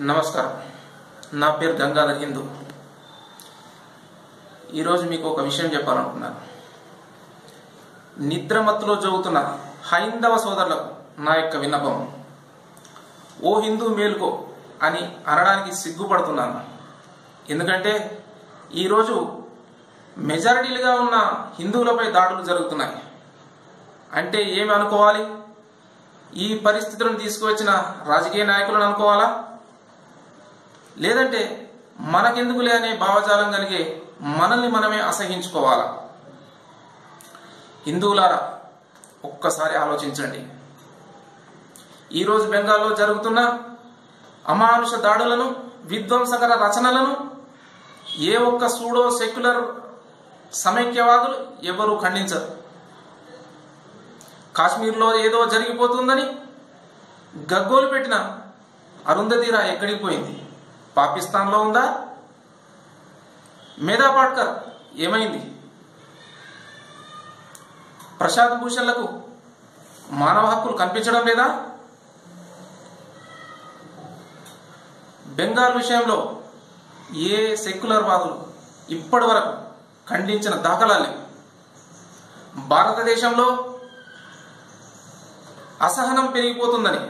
నమస్కారం. నా పేరు గంగాధర్ హిందూ. ఈరోజు మీకు ఒక విషయం చెప్పాలనుకున్నాను. నిద్రమత్తులో జరుగుతున్న హైందవ సోదరులకు నా యొక్క విన్నపం, ఓ హిందూ మేలుకో అని అనడానికి సిగ్గుపడుతున్నాను. ఎందుకంటే ఈరోజు మెజారిటీలుగా ఉన్న హిందువులపై దాడులు జరుగుతున్నాయి. అంటే ఏమి అనుకోవాలి? ఈ పరిస్థితులను తీసుకువచ్చిన రాజకీయ నాయకులను అనుకోవాలా, లేదంటే మనకెందుకులే అనే భావజాలం కలిగే మనల్ని మనమే అసహించుకోవాలా? హిందువులారా, ఒక్కసారి ఆలోచించండి. ఈరోజు బెంగాల్లో జరుగుతున్న అమానుష దాడులను, విధ్వంసకర రచనలను ఏ ఒక్క సూడో సెక్యులర్ సమైక్యవాదులు ఎవరూ ఖండించరు. కాశ్మీర్లో ఏదో జరిగిపోతుందని గగ్గోలు పెట్టిన అరుంధతీ రాయ్ ఎక్కడికి పోయింది? పాకిస్తాన్లో ఉందా? మేధా పాట్కర్ ఏమైంది? ప్రశాంత్ భూషణ్లకు మానవ హక్కులు కనిపించడం లేదా? బెంగాల్ విషయంలో ఏ సెక్యులర్ వాదులు ఇప్పటి వరకు ఖండించిన దాఖలాలే. భారతదేశంలో అసహనం పెరిగిపోతుందని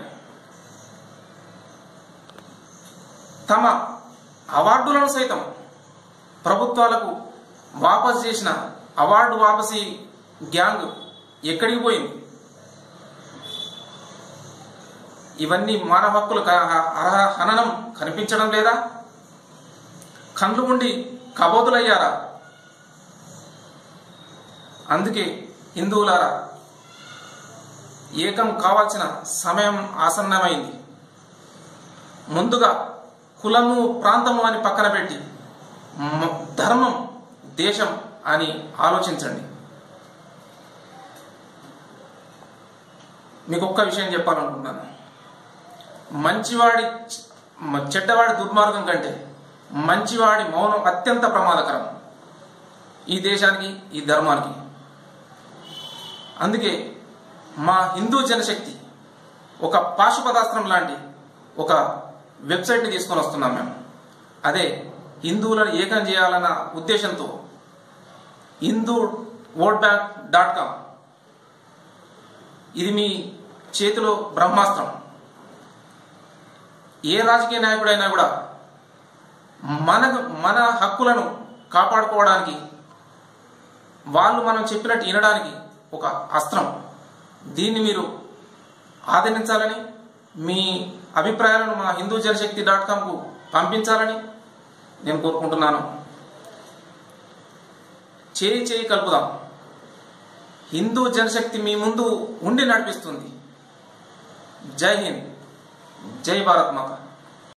తమ అవార్డులను సైతం ప్రభుత్వాలకు వాపసు చేసిన అవార్డు వాపసీ గ్యాంగ్ ఎక్కడికి పోయింది? ఇవన్నీ మానవ హక్కుల హననం కనిపించడం లేదా? కండ్లు ఉండి కబోతులయ్యారా? అందుకే హిందువులారా, ఏకం కావాల్సిన సమయం ఆసన్నమైంది. ముందుగా కులము, ప్రాంతము అని పక్కన పెట్టి ధర్మం, దేశం అని ఆలోచించండి. మీకు ఒక్క విషయం చెప్పాలనుకుంటున్నాను. చెడ్డవాడి దుర్మార్గం కంటే మంచివాడి మౌనం అత్యంత ప్రమాదకరం ఈ దేశానికి, ఈ ధర్మానికి. అందుకే మా హిందూ జనశక్తి ఒక పాశుపదాస్త్రం లాంటి ఒక వెబ్సైట్ని తీసుకొని వస్తున్నాం మేము. అదే హిందువులను ఏకం చేయాలన్న ఉద్దేశంతో hinduvotebank.com. ఇది మీ చేతిలో బ్రహ్మాస్త్రం. ఏ రాజకీయ నాయకుడైనా కూడా మన హక్కులను కాపాడుకోవడానికి, వాళ్ళు మనం చెప్పినట్టు వినడానికి ఒక అస్త్రం. దీన్ని మీరు ఆదరించాలని, మీ అభిప్రాయాలను మా hindujanshakti.comకు పంపించాలని నేను కోరుకుంటున్నాను. చేయి కలుపుదాం. హిందూ జనశక్తి మీ ముందు ఉండి నడిపిస్తుంది. జై హింద్, జై భారత్ మాత.